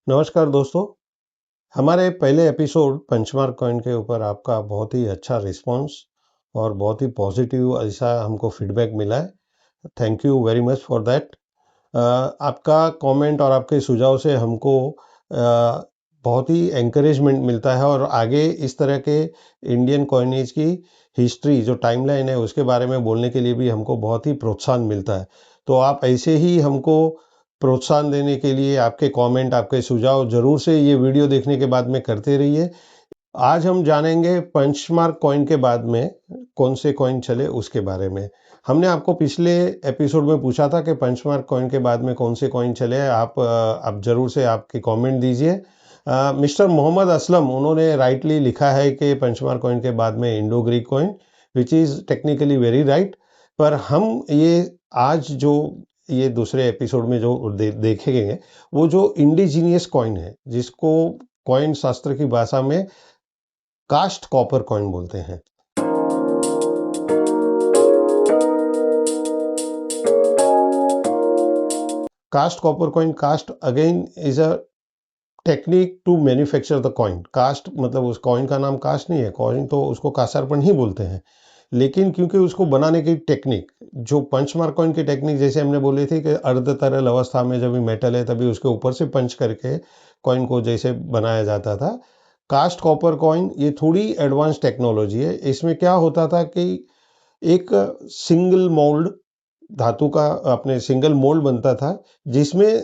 नमस्कार दोस्तों। हमारे पहले एपिसोड पंचमार्क कॉइन के ऊपर आपका बहुत ही अच्छा रिस्पांस और बहुत ही पॉजिटिव ऐसा हमको फीडबैक मिला है। Thank you very much for that. आपका कमेंट और आपके सुझाव से हमको बहुत ही एनकरेजमेंट मिलता है और आगे इस तरह के इंडियन कॉइनेज की हिस्ट्री जो टाइमलाइन है उसके बारे में बोलने के लिए भी हमको बहुत ही प्रोत्साहन मिलता है। तो आप ऐसे ही हमको प्रोत्साहन देने के लिए आपके कमेंट, आपके सुझाव ज़रूर से ये वीडियो देखने के बाद में करते रहिए। आज हम जानेंगे पंचमार्क कॉइन के बाद में कौन से कॉइन चले उसके बारे में। हमने आपको पिछले एपिसोड में पूछा था कि पंचमार्क कॉइन के बाद में कौन से कॉइन चले। आप ज़रूर से आपके कमेंट दीजिए। मिस्टर मोहम्मद असलम उन्होंने राइटली लिखा है कि पंचमार्क कॉइन के बाद में Indo Greek coin, which is technically very right. पर हम ये आज जो ये दूसरे एपिसोड में जो देखेंगे वो जो इंडिजीनियस कॉइन है, जिसको कॉइन शास्त्र की भाषा में कास्ट कॉपर कॉइन बोलते हैं। Cast copper coin, cast again is a technique to manufacture the coin. Cast मतलब उस कॉइन का नाम कास्ट नहीं है, कॉइन तो उसको कासारपन ही बोलते हैं। लेकिन क्योंकि उसको बनाने की टेक्निक जो पंचमार्क कॉइन की टेक्निक, जैसे हमने बोले थे कि अर्ध तरल अवस्था में जब भी मेटल है तभी उसके ऊपर से पंच करके कॉइन को जैसे बनाया जाता था। कास्ट कॉपर कॉइन ये थोड़ी एडवांस टेक्नोलॉजी है। इसमें क्या होता था कि एक सिंगल मोल्ड धातु का अपने सिंगल मोल्ड बनता था, जिसमें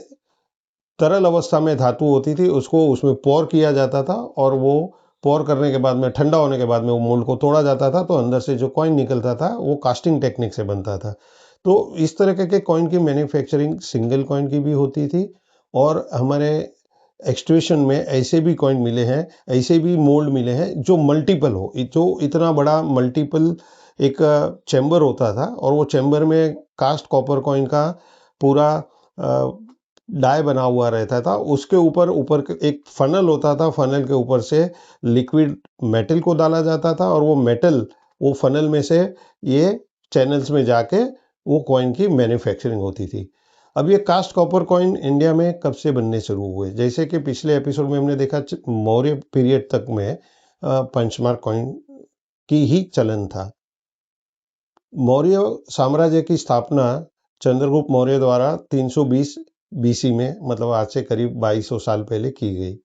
तरल अवस्था में धातु होती थी, उसको उसमें पोर किया जाता था और वो पोर करने के बाद में ठंडा होने के बाद में वो मोल्ड को तोड़ा जाता था, तो अंदर से जो कॉइन निकलता था वो कास्टिंग टेक्निक से बनता था। तो इस तरह के कॉइन की मैन्युफैक्चरिंग सिंगल कॉइन की भी होती थी और हमारे एक्सट्रूशन में ऐसे भी कॉइन मिले हैं, ऐसे भी मोल्ड मिले हैं जो मल्टीपल हो, जो इतना बड़ा मल्टीपल एक चैम्बर होता था और वो चैम्बर में कास्ट कॉपर कॉइन का पूरा डाई बना हुआ रहता था। उसके ऊपर ऊपर एक फनल होता था, फनल के ऊपर से लिक्विड मेटल को डाला जाता था और वो मेटल वो फनल में से ये चैनल्स में जाके वो कॉइन की मैन्युफैक्चरिंग होती थी। अब ये कास्ट कॉपर कॉइन इंडिया में कब से बनने शुरू हुए, जैसे कि पिछले एपिसोड में हमने देखा मौर्य पीरियड तक में पंचमार्क कॉइन की ही चलन था। मौर्य साम्राज्य की स्थापना चंद्रगुप्त मौर्य द्वारा 320 बीसी में, मतलब आज से करीब 2200 साल पहले की गई।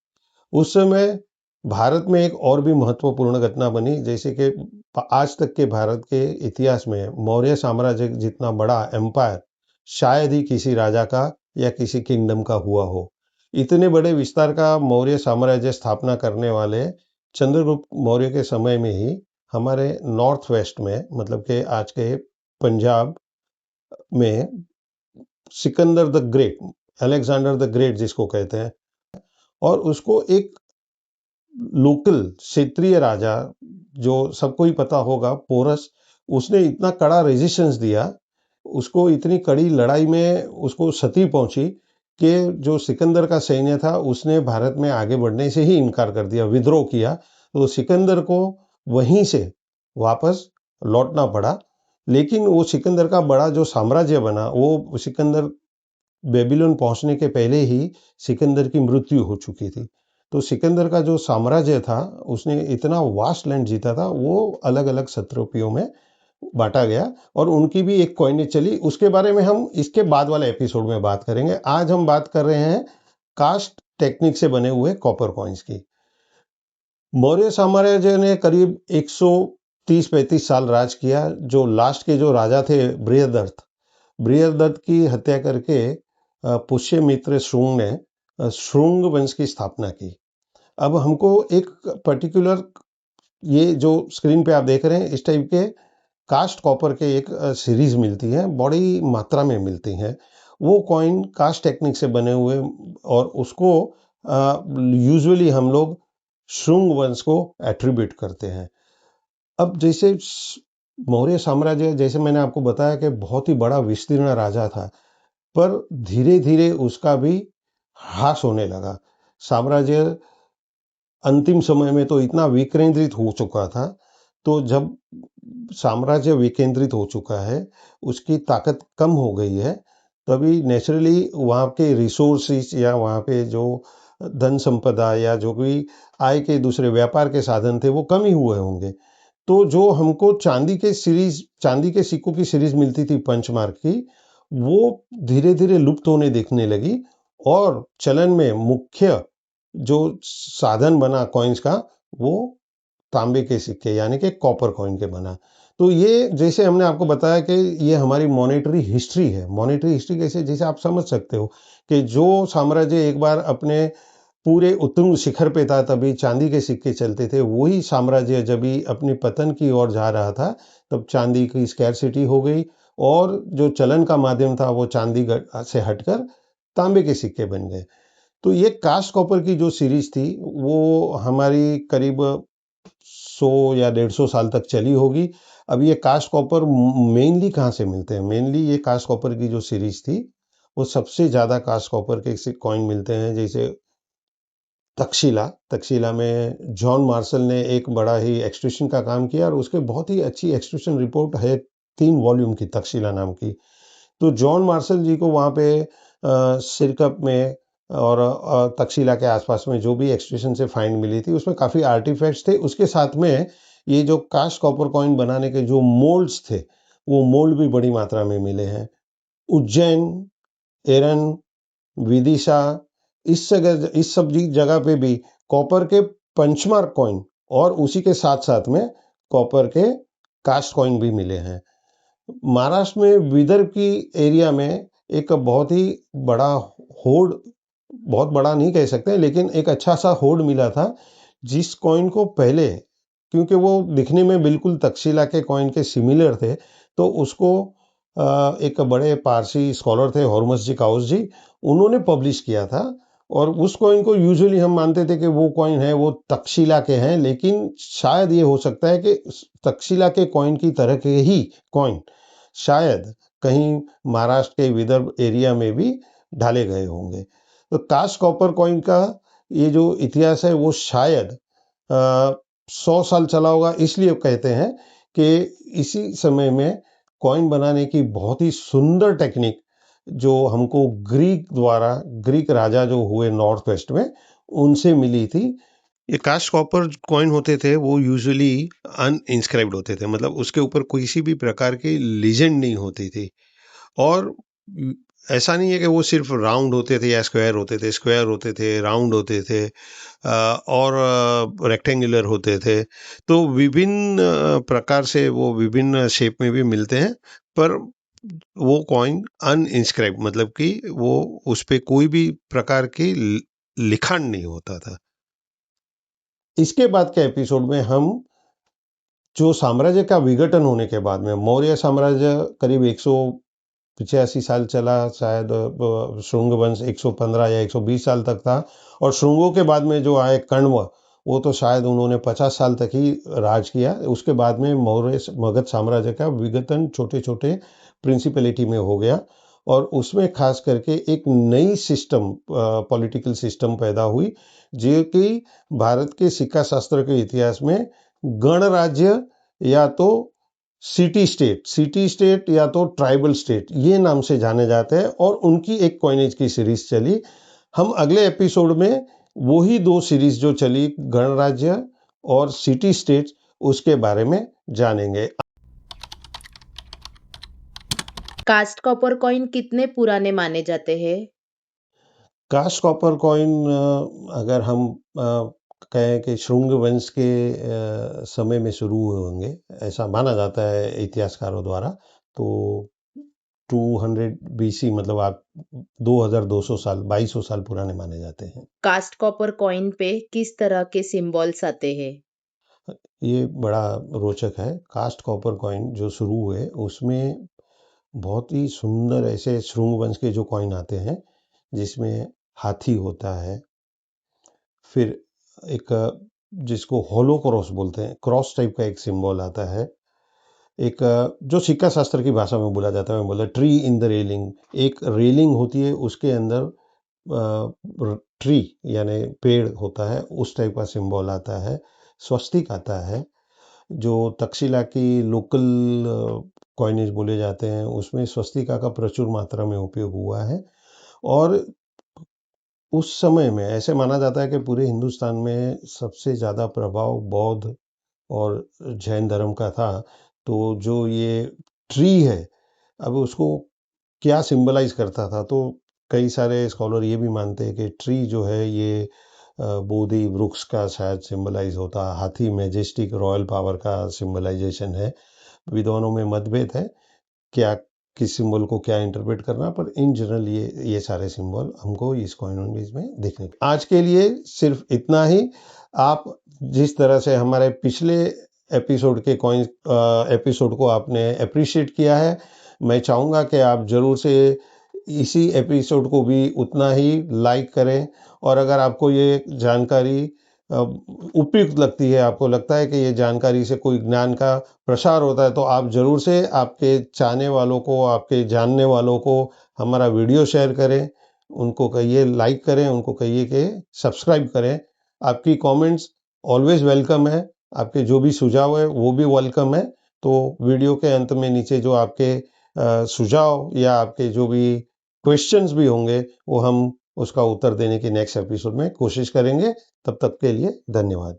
उस समय भारत में एक और भी महत्वपूर्ण घटना बनी, जैसे कि आज तक के भारत के इतिहास में मौर्य साम्राज्य जितना बड़ा एम्पायर शायद ही किसी राजा का या किसी किंगडम का हुआ हो। इतने बड़े विस्तार का मौर्य साम्राज्य स्थापना करने वाले चंद्रगुप्त मौर्य के समय में ही हमारे नॉर्थ वेस्ट में, मतलब के आज के पंजाब में, Sikandar the great, Alexander the great जिसको कहते हैं, और उसको एक लोकल क्षेत्रीय राजा जो सबको ही पता होगा, पोरस, उसने इतना कड़ा रेजिस्टेंस दिया, उसको इतनी कड़ी लड़ाई में उसको क्षति पहुंची कि जो सिकंदर का सैन्य था उसने भारत में आगे बढ़ने से ही इनकार कर दिया, विद्रोह किया। तो सिकंदर को वहीं से वापस लौटना पड़ा। लेकिन वो सिकंदर का बड़ा जो साम्राज्य बना, वो सिकंदर बेबीलोन पहुंचने के पहले ही सिकंदर की मृत्यु हो चुकी थी। तो सिकंदर का जो साम्राज्य था उसने इतना वास्ट लैंड जीता था, वो अलग अलग सत्रपियों में बांटा गया और उनकी भी एक कॉइनेज चली। उसके बारे में हम इसके बाद वाले एपिसोड में बात करेंगे। आज हम बात कर रहे हैं कास्ट टेक्निक से बने हुए कॉपर कॉइन्स की। मौर्य साम्राज्य ने करीब 130-35 साल राज किया। जो लास्ट के जो राजा थे बृहदत्त की हत्या करके पुष्यमित्र शुंग ने शुंग वंश की स्थापना की। अब हमको एक पर्टिकुलर, ये जो स्क्रीन पे आप देख रहे हैं, इस टाइप के कास्ट कॉपर के एक सीरीज मिलती है, बड़ी मात्रा में मिलती हैं। वो कॉइन कास्ट टेक्निक से बने हुए और उसको यूजुअली हम लोग शुंग वंश को एट्रीब्यूट करते हैं। अब जैसे मौर्य साम्राज्य, जैसे मैंने आपको बताया कि बहुत ही बड़ा विस्तीर्ण राजा था, पर धीरे धीरे उसका भी ह्रास होने लगा। साम्राज्य अंतिम समय में तो इतना विकेंद्रित हो चुका था। तो जब साम्राज्य विकेंद्रित हो चुका है, उसकी ताकत कम हो गई है, तभी नेचुरली वहाँ के रिसोर्सेस या वहाँ पे जो धन संपदा या जो भी आय के दूसरे व्यापार के साधन थे वो कम ही हुए होंगे। तो जो हमको चांदी के सिक्कों की सीरीज मिलती थी पंचमार्क की, वो धीरे धीरे लुप्त होने देखने लगी और चलन में मुख्य जो साधन बना कॉइन्स का वो तांबे के सिक्के यानी कि कॉपर कॉइन के बना। तो ये जैसे हमने आपको बताया कि ये हमारी मॉनेटरी हिस्ट्री है। मॉनेटरी हिस्ट्री कैसे, जैसे आप समझ सकते हो कि जो साम्राज्य एक बार अपने पूरे उत्तुंग शिखर पे था तभी चांदी के सिक्के चलते थे, वही साम्राज्य जब भी अपने पतन की ओर जा रहा था तब चांदी की स्कैरसिटी हो गई और जो चलन का माध्यम था वो चांदी से हटकर तांबे के सिक्के बन गए। तो ये कास्ट कॉपर की जो सीरीज थी वो हमारी करीब 100 या 150 साल तक चली होगी। अब ये कास्ट कॉपर मेनली कहाँ से मिलते हैं? मेनली ये कास्ट कॉपर की जो सीरीज थी वो सबसे ज्यादा कास्ट कॉपर के कॉइन मिलते हैं, जैसे तक्षशिला में जॉन मार्शल ने एक बड़ा ही एक्सट्रूशन का काम किया और उसके बहुत ही अच्छी एक्सट्रूशन रिपोर्ट है 3 वॉल्यूम की तक्षशिला नाम की। तो जॉन मार्शल जी को वहाँ पे सिरकप में और तक्षशिला के आसपास में जो भी एक्सट्रूशन से फाइंड मिली थी उसमें काफ़ी आर्टिफैक्ट्स थे। उसके साथ में ये जो कास्ट कॉपर कॉइन बनाने के जो मोल्ड्स थे वो मोल्ड भी बड़ी मात्रा में मिले हैं। उज्जैन, एरन, विदिशा, इस सब जगह पे भी कॉपर के पंचमार्क कॉइन और उसी के साथ साथ में कॉपर के कास्ट कॉइन भी मिले हैं। महाराष्ट्र में विदर्भ की एरिया में एक बहुत ही बड़ा होड़, बहुत बड़ा नहीं कह सकते लेकिन एक अच्छा सा होड़ मिला था जिस कॉइन को पहले, क्योंकि वो दिखने में बिल्कुल तक्षशिला के कॉइन के सिमिलर थे, तो उसको एक बड़े पारसी स्कॉलर थे हॉर्मस जी काउस जी, उन्होंने पब्लिश किया था। और उस कॉइन को यूजुअली हम मानते थे कि वो कॉइन है वो तक्षशिला के हैं, लेकिन शायद ये हो सकता है कि तक्षशिला के कॉइन की तरह के ही कॉइन शायद कहीं महाराष्ट्र के विदर्भ एरिया में भी ढाले गए होंगे। तो कास्ट कॉपर कॉइन का ये जो इतिहास है वो शायद 100 साल चला होगा। इसलिए कहते हैं कि इसी समय में कॉइन बनाने की बहुत ही सुंदर टेक्निक जो हमको ग्रीक राजा जो हुए नॉर्थ वेस्ट में उनसे मिली थी। ये कास्ट कॉपर कॉइन होते थे वो यूजुअली अनइंस्क्राइब्ड होते थे, मतलब उसके ऊपर किसी भी प्रकार की लीजेंड नहीं होती थी। और ऐसा नहीं है कि वो सिर्फ राउंड होते थे या स्क्वायर होते थे, राउंड होते थे और रेक्टेंगुलर होते थे। तो विभिन्न प्रकार से वो विभिन्न शेप में भी मिलते हैं, पर वो कॉइन अनइंस्क्राइब्ड मतलब कि वो उस पे कोई भी प्रकार की लिखाण नहीं होता था। इसके बाद के एपिसोड में हम जो साम्राज्य का विघटन होने के बाद में मौर्य साम्राज्य करीब 185 साल चला, शायद शुंग वंश 115 या 120 साल तक था, और शुंगों के बाद में जो आए कण्व वो तो शायद उन्होंने 50 साल तक ही राज किया। उसके बाद में मौर्य मगध साम्राज्य का विघटन छोटे छोटे प्रिंसिपलिटी में हो गया और उसमें खास करके एक नई सिस्टम, पॉलिटिकल सिस्टम पैदा हुई जो कि भारत के सिक्का शास्त्र के इतिहास में गणराज्य या तो सिटी स्टेट या तो ट्राइबल स्टेट ये नाम से जाने जाते हैं, और उनकी एक कॉइनेज की सीरीज चली। हम अगले एपिसोड में वही 2 सीरीज जो चली गणराज्य और सिटी स्टेट उसके बारे में जानेंगे। कास्ट कॉपर कॉइन कितने पुराने माने जाते हैं? कास्ट कॉपर कॉइन अगर हम कहें कि शुंग वंश के समय में शुरू हुए होंगे ऐसा माना जाता है इतिहासकारों द्वारा, तो 200 बीसी मतलब आप 2200 साल 2200 साल पुराने माने जाते हैं। कास्ट कॉपर कॉइन पे किस तरह के सिंबल्स आते हैं? ये बड़ा रोचक है। कास्ट कॉपर कॉइन जो शुरू हुए उसमें बहुत ही सुंदर ऐसे शुंग वंश के जो कॉइन आते हैं जिसमें हाथी होता है, फिर एक जिसको होलो क्रॉस बोलते हैं, क्रॉस टाइप का एक सिंबल आता है, एक जो सिक्का शास्त्र की भाषा में बोला जाता है, मैं बोला ट्री इन द रेलिंग, एक रेलिंग होती है उसके अंदर ट्री यानी पेड़ होता है, उस टाइप का सिंबल आता है। स्वस्तिक आता है जो तक्षशिला की लोकल कॉइनेज बोले जाते हैं उसमें स्वस्तिका का प्रचुर मात्रा में उपयोग हुआ है। और उस समय में ऐसे माना जाता है कि पूरे हिंदुस्तान में सबसे ज़्यादा प्रभाव बौद्ध और जैन धर्म का था। तो जो ये ट्री है, अब उसको क्या सिंबलाइज करता था, तो कई सारे स्कॉलर ये भी मानते हैं कि ट्री जो है ये बोधि वृक्ष का शायद सिंबलाइज होता, हाथी मैजेस्टिक रॉयल पावर का सिंबलाइजेशन है। विद्वानों में मतभेद है क्या किस सिंबल को क्या इंटरप्रेट करना, पर इन जनरल ये सारे सिंबल हमको इस कॉइन में देखने को। आज के लिए सिर्फ इतना ही। आप जिस तरह से हमारे पिछले एपिसोड के कॉइन एपिसोड को आपने अप्रिशिएट किया है, मैं चाहूँगा कि आप जरूर से इसी एपिसोड को भी उतना ही लाइक करें। और अगर आपको ये जानकारी उपयुक्त लगती है, आपको लगता है कि ये जानकारी से कोई ज्ञान का प्रसार होता है, तो आप जरूर से आपके चाहने वालों को, आपके जानने वालों को हमारा वीडियो शेयर करें, उनको कहिए लाइक करें, उनको कहिए कि सब्सक्राइब करें। आपकी कमेंट्स ऑलवेज वेलकम है, आपके जो भी सुझाव है वो भी वेलकम है। तो वीडियो के अंत में नीचे जो आपके सुझाव या आपके जो भी क्वेश्चंस भी होंगे, वो हम उसका उत्तर देने की नेक्स्ट एपिसोड में कोशिश करेंगे। तब तक के लिए धन्यवाद।